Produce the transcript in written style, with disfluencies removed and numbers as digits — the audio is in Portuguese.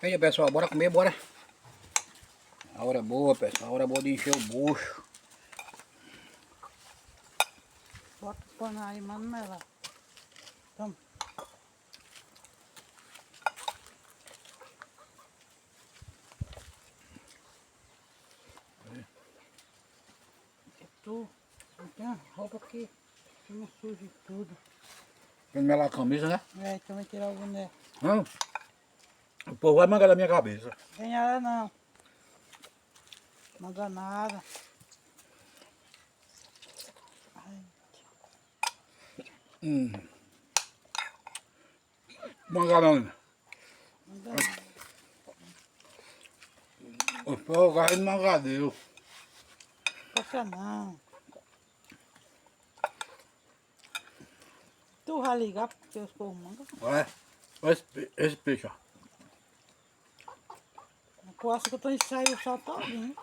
Aí, pessoal, bora comer, bora. A hora boa, pessoal. A hora boa de encher o bucho. Bota o pano aí, mano, lá. Toma. Tu não tem uma roupa aqui, não suje tudo. Pra melar a camisa, né? É, então vai tirar o boné. Não. O povo vai mangar da minha cabeça. Tem nada não. Manda nada. Ai, Mangar não. manda nada. O povo vai no mangadeiro. Poxa não. Tu vai ligar para teus povos manga? Olha. Olha esse peixe, ó. Tu acha que eu tô ensaiando o sol todinho?